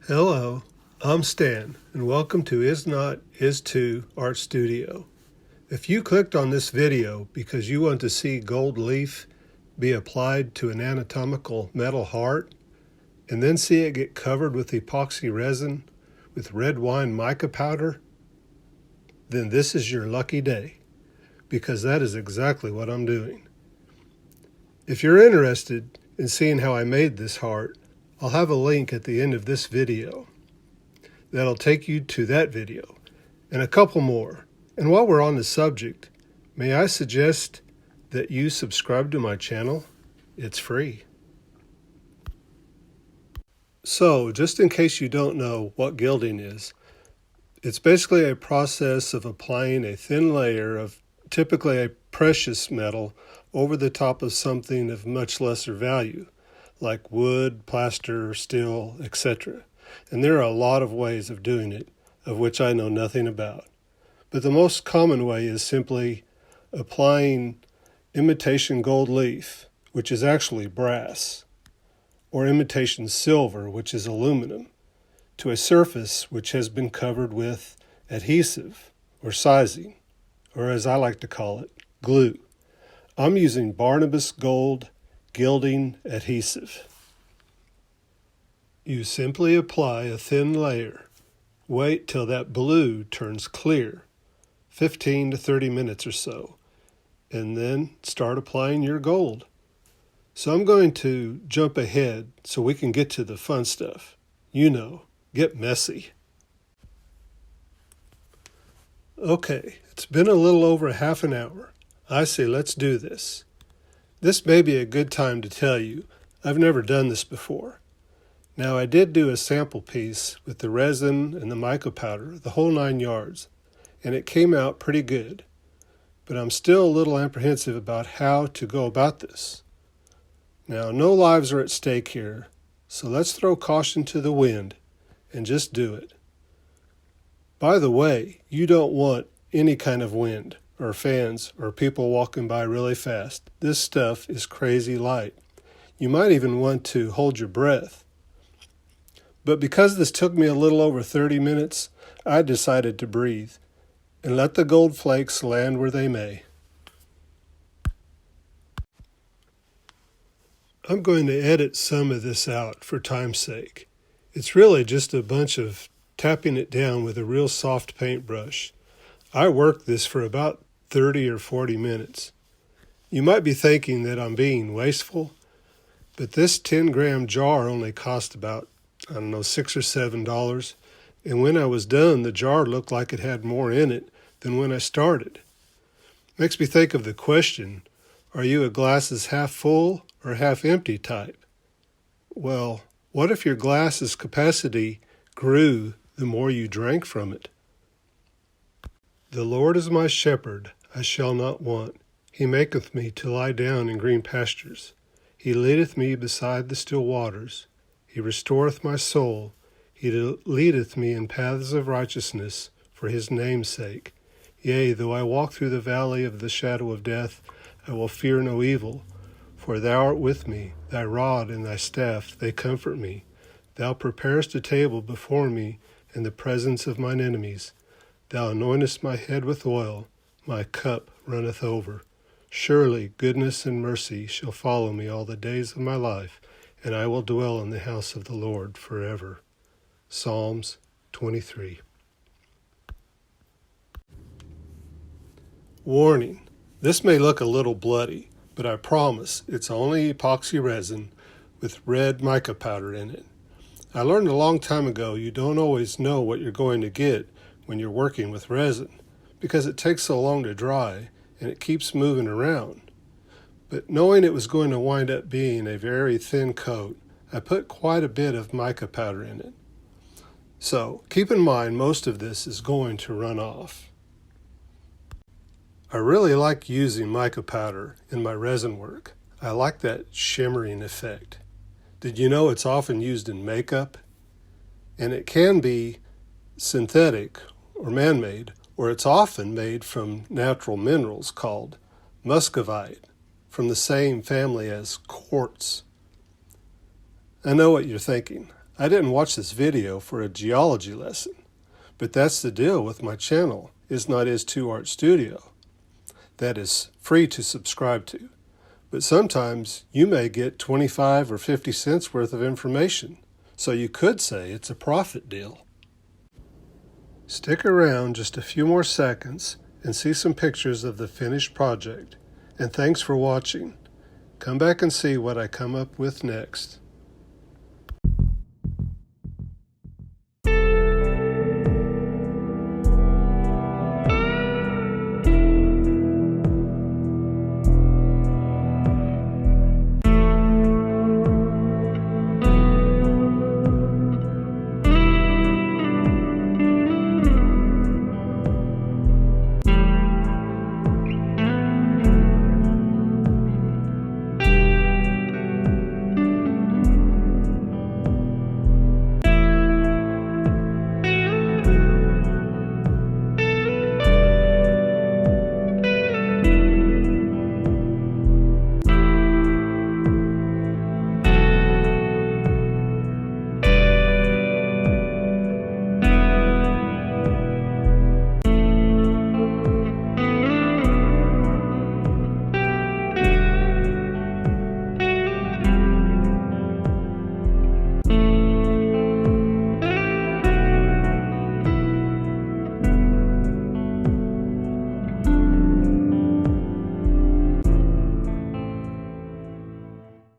Hello, I'm Stan, and welcome to Is Not, Is To Art Studio. If you clicked on this video because you want to see gold leaf be applied to an anatomical metal heart, and then see it get covered with epoxy resin with red wine mica powder, then this is your lucky day, because that is exactly what I'm doing. If you're interested in seeing how I made this heart, I'll have a link at the end of this video that'll take you to that video and a couple more. And while we're on the subject, may I suggest that you subscribe to my channel? It's free. So, just in case you don't know what gilding is, it's basically a process of applying a thin layer of typically a precious metal over the top of something of much lesser value, like wood, plaster, steel, etc. And there are a lot of ways of doing it, of which I know nothing about. But the most common way is simply applying imitation gold leaf, which is actually brass, or imitation silver, which is aluminum, to a surface which has been covered with adhesive, or sizing, or as I like to call it, glue. I'm using Barnabas Gold Gilding Adhesive. You simply apply a thin layer. Wait till that blue turns clear, 15 to 30 minutes or so, and then start applying your gold. So I'm going to jump ahead so we can get to the fun stuff. You know, get messy. Okay, it's been a little over half an hour. I say let's do this. This may be a good time to tell you, I've never done this before. Now, I did do a sample piece with the resin and the mica powder, the whole 9 yards, and it came out pretty good. But I'm still a little apprehensive about how to go about this. Now, no lives are at stake here, so let's throw caution to the wind and just do it. By the way, you don't want any kind of wind, or fans, or people walking by really fast. This stuff is crazy light. You might even want to hold your breath. But because this took me a little over 30 minutes, I decided to breathe and let the gold flakes land where they may. I'm going to edit some of this out for time's sake. It's really just a bunch of tapping it down with a real soft paintbrush. I worked this for about 30 or 40 minutes. You might be thinking that I'm being wasteful, but this 10-gram jar only cost about, $6 or $7, and when I was done, the jar looked like it had more in it than when I started. Makes me think of the question, are you a glasses half full or half empty type? Well, what if your glass's capacity grew the more you drank from it? The Lord is my shepherd, I shall not want. He maketh me to lie down in green pastures. He leadeth me beside the still waters. He restoreth my soul. He leadeth me in paths of righteousness for his name's sake. Yea, though I walk through the valley of the shadow of death, I will fear no evil. For thou art with me, thy rod and thy staff, they comfort me. Thou preparest a table before me in the presence of mine enemies. Thou anointest my head with oil, my cup runneth over. Surely goodness and mercy shall follow me all the days of my life, and I will dwell in the house of the Lord forever. Psalms 23. Warning, this may look a little bloody, but I promise it's only epoxy resin with red mica powder in it. I learned a long time ago you don't always know what you're going to get when you're working with resin, because it takes so long to dry and it keeps moving around. But knowing it was going to wind up being a very thin coat, I put quite a bit of mica powder in it. So keep in mind most of this is going to run off. I really like using mica powder in my resin work. I like that shimmering effect. Did you know it's often used in makeup? And it can be synthetic or man-made, or it's often made from natural minerals called muscovite, from the same family as quartz. I know what you're thinking. I didn't watch this video for a geology lesson, but that's the deal with my channel, Is Not Is 2 Art Studio. That is free to subscribe to. But sometimes you may get 25 or 50 cents worth of information, so you could say it's a profit deal. Stick around just a few more seconds and see some pictures of the finished project. And thanks for watching. Come back and see what I come up with next.